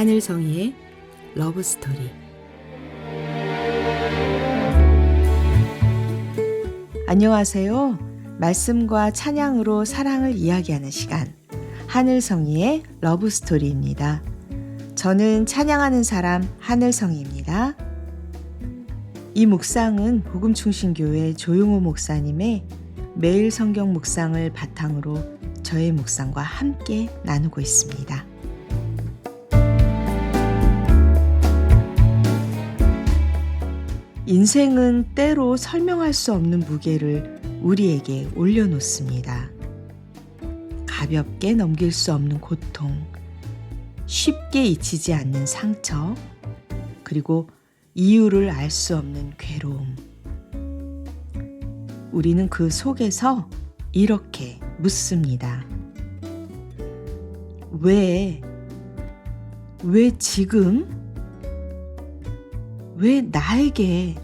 하늘성이의 러브스토리. 안녕하세요. 말씀과 찬양으로 사랑을 이야기하는 시간, 하늘성이의 러브스토리입니다. 저는 찬양하는 사람 하늘성이입니다. 이 묵상은 복음충신교회 조용호 목사님의 매일 성경 묵상을 바탕으로 저의 묵상과 함께 나누고 있습니다. 인생은 때로 설명할 수 없는 무게를 우리에게 올려놓습니다. 가볍게 넘길 수 없는 고통, 쉽게 잊히지 않는 상처, 그리고 이유를 알 수 없는 괴로움. 우리는 그 속에서 이렇게 묻습니다. 왜 지금? 왜 나에게?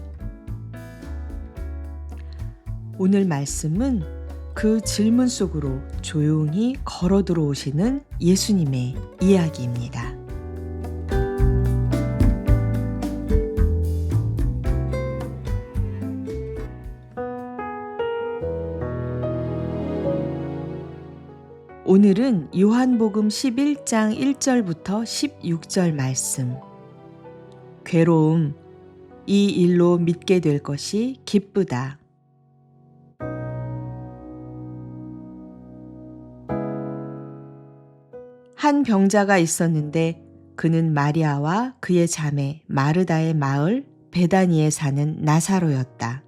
오늘 말씀은 그 질문 속으로 조용히 걸어 들어오시는 예수님의 이야기입니다. 오늘은 요한복음 11장 1절부터 16절 말씀. 괴로움, 이 일로 믿게 될 것이 기쁘다. 한 병자가 있었는데 그는 마리아와 그의 자매 마르다의 마을 베다니에 사는 나사로였다.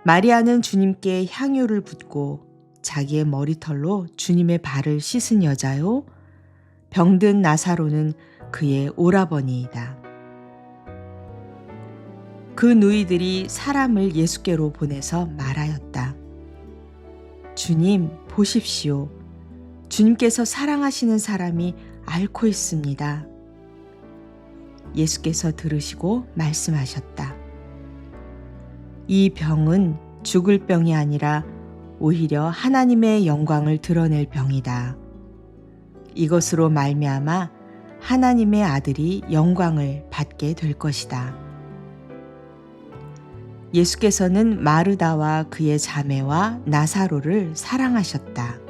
마리아는 주님께 향유를 붓고 자기의 머리털로 주님의 발을 씻은 여자요. 병든 나사로는 그의 오라버니이다. 그 누이들이 사람을 예수께로 보내서 말하였다. 주님, 보십시오. 주님께서 사랑하시는 사람이 앓고 있습니다. 예수께서 들으시고 말씀하셨다. 이 병은 죽을 병이 아니라 오히려 하나님의 영광을 드러낼 병이다. 이것으로 말미암아 하나님의 아들이 영광을 받게 될 것이다. 예수께서는 마르다와 그의 자매와 나사로를 사랑하셨다.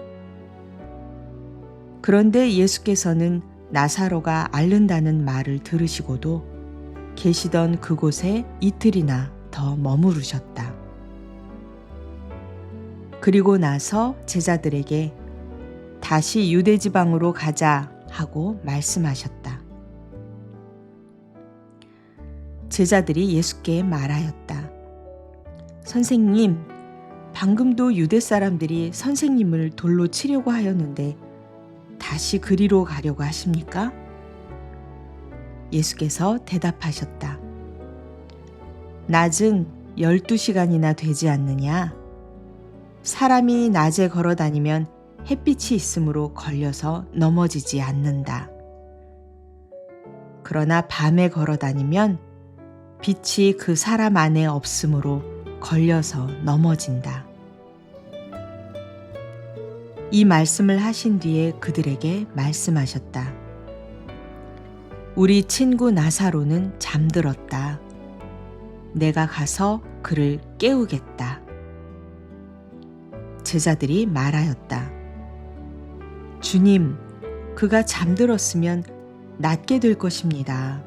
그런데 예수께서는 나사로가 앓는다는 말을 들으시고도 계시던 그곳에 이틀이나 더 머무르셨다. 그리고 나서 제자들에게 다시 유대 지방으로 가자 하고 말씀하셨다. 제자들이 예수께 말하였다. 선생님, 방금도 유대 사람들이 선생님을 돌로 치려고 하였는데 다시 그리로 가려고 하십니까? 예수께서 대답하셨다. 낮은 12시간이나 되지 않느냐? 사람이 낮에 걸어 다니면 햇빛이 있으므로 걸려서 넘어지지 않는다. 그러나 밤에 걸어 다니면 빛이 그 사람 안에 없으므로 걸려서 넘어진다. 이 말씀을 하신 뒤에 그들에게 말씀하셨다. 우리 친구 나사로는 잠들었다. 내가 가서 그를 깨우겠다. 제자들이 말하였다. 주님, 그가 잠들었으면 낫게 될 것입니다.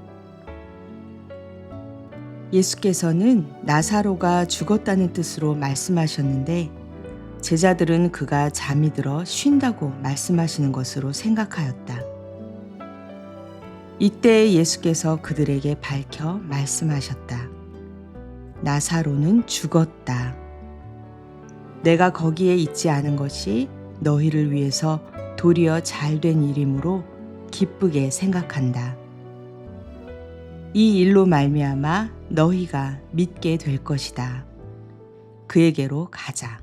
예수께서는 나사로가 죽었다는 뜻으로 말씀하셨는데 제자들은 그가 잠이 들어 쉰다고 말씀하시는 것으로 생각하였다. 이때 예수께서 그들에게 밝혀 말씀하셨다. 나사로는 죽었다. 내가 거기에 있지 않은 것이 너희를 위해서 도리어 잘된 일이므로 기쁘게 생각한다. 이 일로 말미암아 너희가 믿게 될 것이다. 그에게로 가자.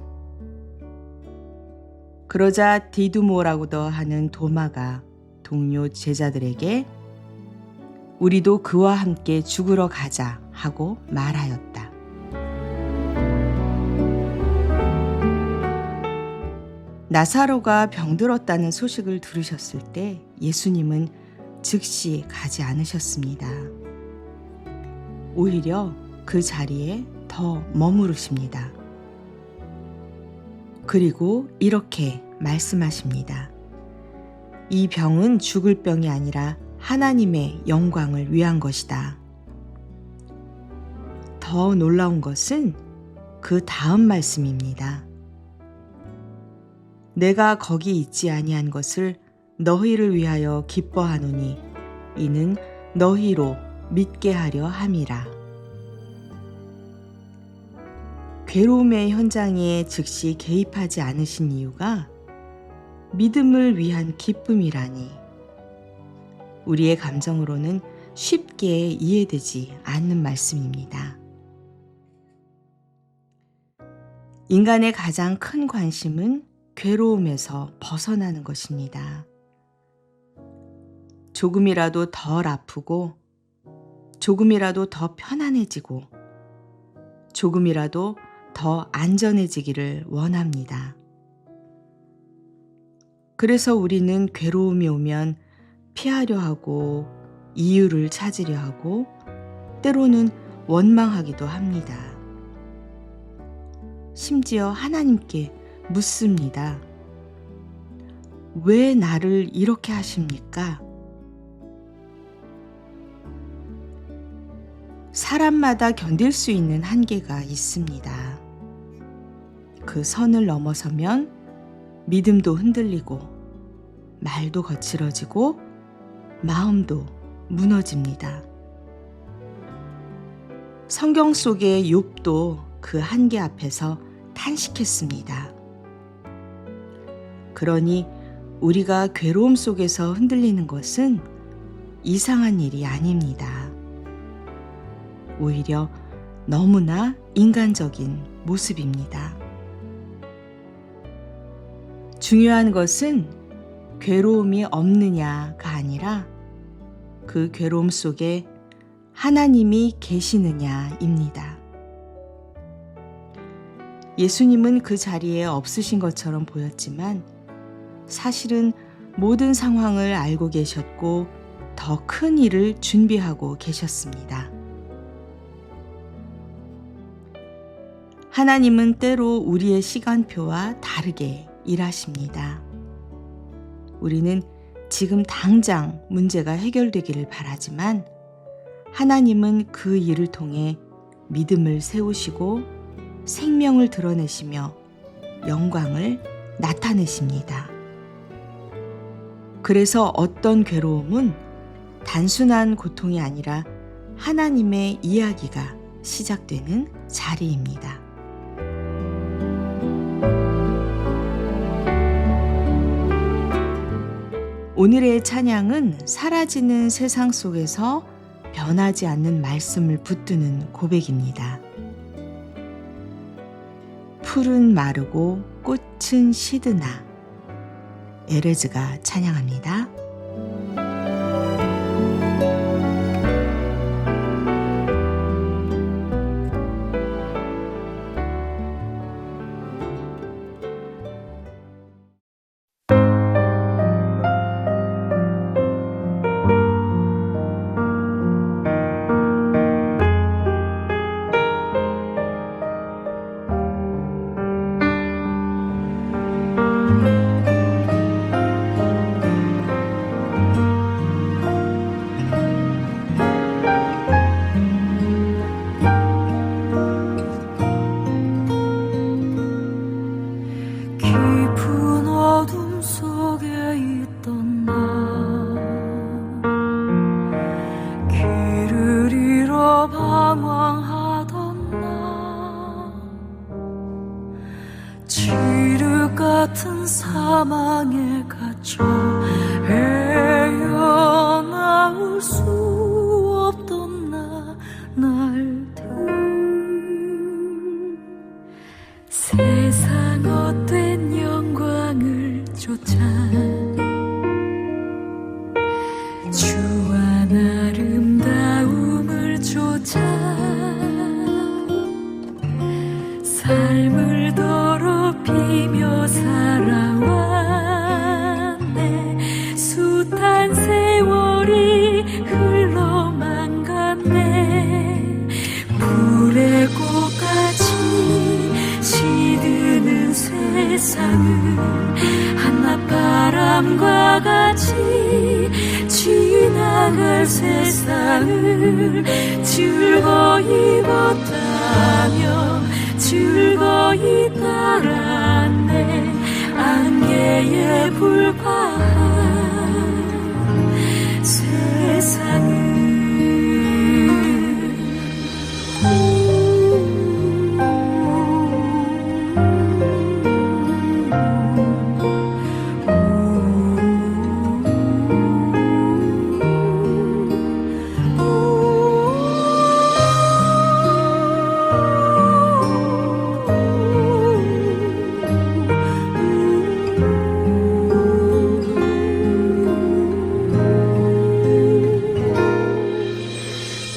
그러자 디두모라고도 하는 도마가 동료 제자들에게 우리도 그와 함께 죽으러 가자 하고 말하였다. 나사로가 병들었다는 소식을 들으셨을 때 예수님은 즉시 가지 않으셨습니다. 오히려 그 자리에 더 머무르십니다. 그리고 이렇게 말씀하십니다. 이 병은 죽을 병이 아니라 하나님의 영광을 위한 것이다. 더 놀라운 것은 그 다음 말씀입니다. 내가 거기 있지 아니한 것을 너희를 위하여 기뻐하노니 이는 너희로 믿게 하려 함이라. 괴로움의 현장에 즉시 개입하지 않으신 이유가 믿음을 위한 기쁨이라니 우리의 감정으로는 쉽게 이해되지 않는 말씀입니다. 인간의 가장 큰 관심은 괴로움에서 벗어나는 것입니다. 조금이라도 덜 아프고, 조금이라도 더 편안해지고, 조금이라도 더 안전해지기를 원합니다. 그래서 우리는 괴로움이 오면 피하려 하고, 이유를 찾으려 하고, 때로는 원망하기도 합니다. 심지어 하나님께 묻습니다. 왜 나를 이렇게 하십니까? 사람마다 견딜 수 있는 한계가 있습니다. 그 선을 넘어서면 믿음도 흔들리고, 말도 거칠어지고, 마음도 무너집니다. 성경 속의 욥도 그 한계 앞에서 탄식했습니다. 그러니 우리가 괴로움 속에서 흔들리는 것은 이상한 일이 아닙니다. 오히려 너무나 인간적인 모습입니다. 중요한 것은 괴로움이 없느냐가 아니라 그 괴로움 속에 하나님이 계시느냐입니다. 예수님은 그 자리에 없으신 것처럼 보였지만 사실은 모든 상황을 알고 계셨고 더 큰 일을 준비하고 계셨습니다. 하나님은 때로 우리의 시간표와 다르게 일하십니다. 우리는 지금 당장 문제가 해결되기를 바라지만 하나님은 그 일을 통해 믿음을 세우시고 생명을 드러내시며 영광을 나타내십니다. 그래서 어떤 괴로움은 단순한 고통이 아니라 하나님의 이야기가 시작되는 자리입니다. 오늘의 찬양은 사라지는 세상 속에서 변하지 않는 말씀을 붙드는 고백입니다. 풀은 마르고 꽃은 시드나 에레즈가 찬양합니다. 나갈 세상을 즐거이 걷다며 즐거이 따랐네. 안개에 불과한 세상을.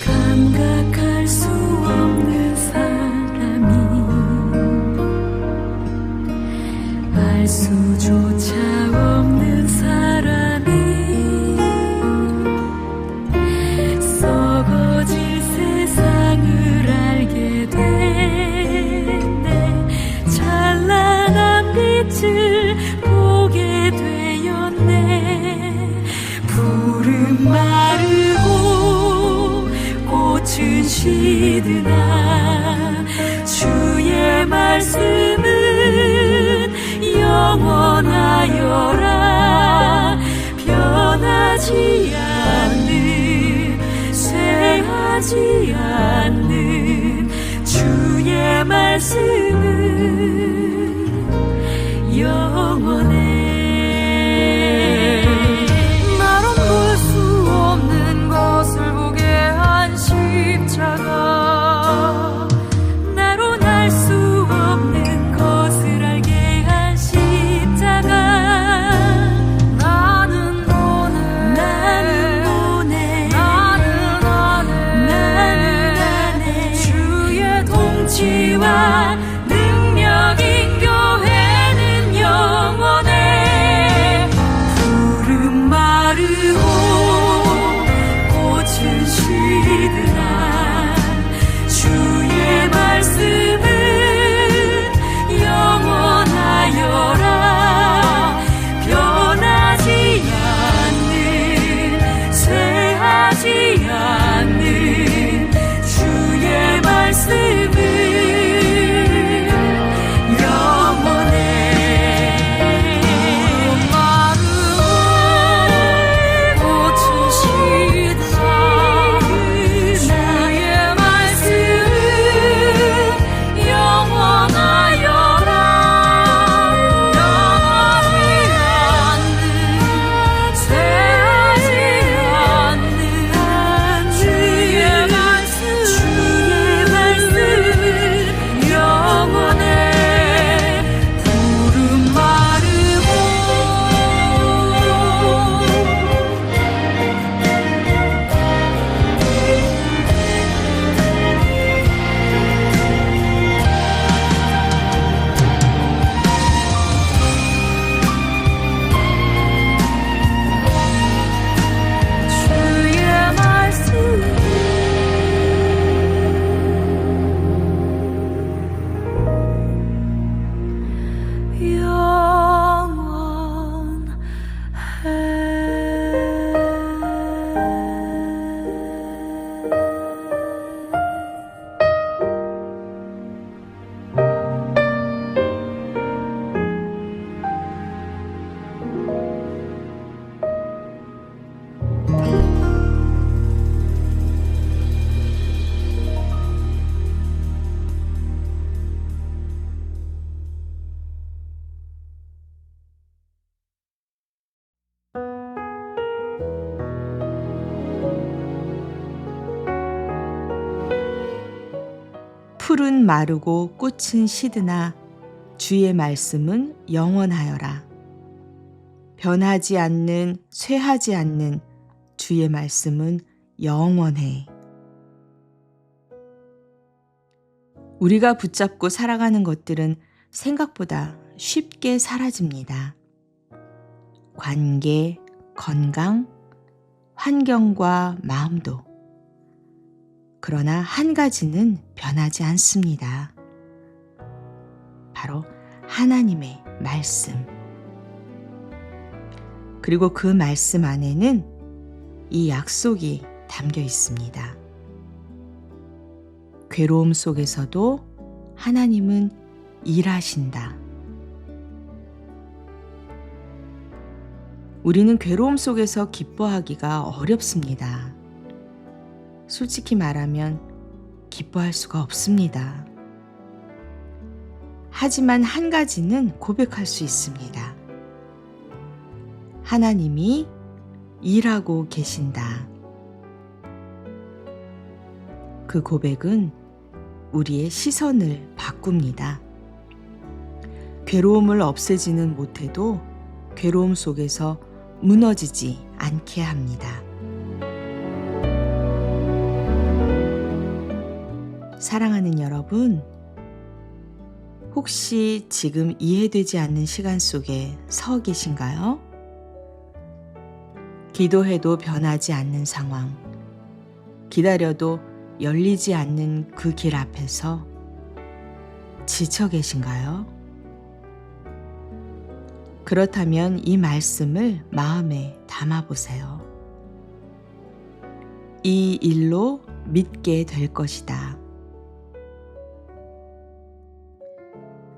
감각할 수 없는 사람이 알 수조차 없는 사람이 썩어질 세상을 알게 됐네. 찬란한 빛을 보게 되었네. 푸른 마르고 꽃은 시드나 주의 말씀은 영원하여라. 변하지 않는 쇠하지 않는 주의 말씀은 영원해. 나로 볼 수 없는 것을 보게 한 십자가, 나로 날 수 없는 것을 알게 한 십자가. 나는 보내, 나는 보내, 나는 안에 주의 통치와 능력인 교회는 영원해. 푸른 마르고 꽃은 시드나 주의 말씀은 영원하여라. 변하지 않는 쇠하지 않는 주의 말씀은 영원해. 마르고 꽃은 시드나 주의 말씀은 영원하여라. 변하지 않는 쇠하지 않는 주의 말씀은 영원해. 푸른 마르고 주의 말씀은 푸른 마르고 꽃은 시드나 주의 말씀은 영원하여라. 변하지 않는 쇠하지 않는 주의 말씀은 영원해. 우리가 붙잡고 살아가는 것들은 생각보다 쉽게 사라집니다. 관계, 건강, 환경과 마음도. 그러나 한 가지는 변하지 않습니다. 바로 하나님의 말씀. 그리고 그 말씀 안에는 이 약속이 담겨 있습니다. 괴로움 속에서도 하나님은 일하신다. 우리는 괴로움 속에서 기뻐하기가 어렵습니다. 솔직히 말하면 기뻐할 수가 없습니다. 하지만 한 가지는 고백할 수 있습니다. 하나님이 일하고 계신다. 그 고백은 우리의 시선을 바꿉니다. 괴로움을 없애지는 못해도 괴로움 속에서 무너지지 않게 합니다. 사랑하는 여러분, 혹시 지금 이해되지 않는 시간 속에 서 계신가요? 기도해도 변하지 않는 상황, 기다려도 열리지 않는 그 길 앞에서 지쳐 계신가요? 그렇다면 이 말씀을 마음에 담아보세요. 이 일로 믿게 될 것이다.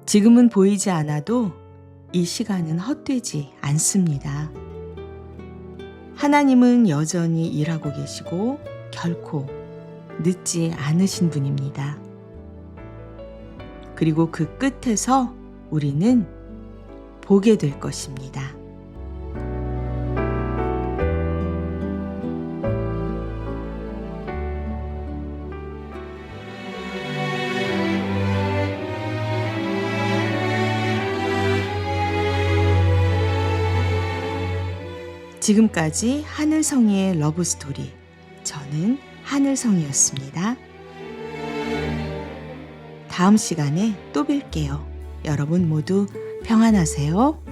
지금은 보이지 않아도 이 시간은 헛되지 않습니다. 하나님은 여전히 일하고 계시고 결코 늦지 않으신 분입니다. 그리고 그 끝에서 우리는 보게 될 것입니다. 지금까지 하늘성이의 러브스토리, 저는 하늘성이었습니다. 다음 시간에 또 뵐게요. 여러분 모두 평안하세요.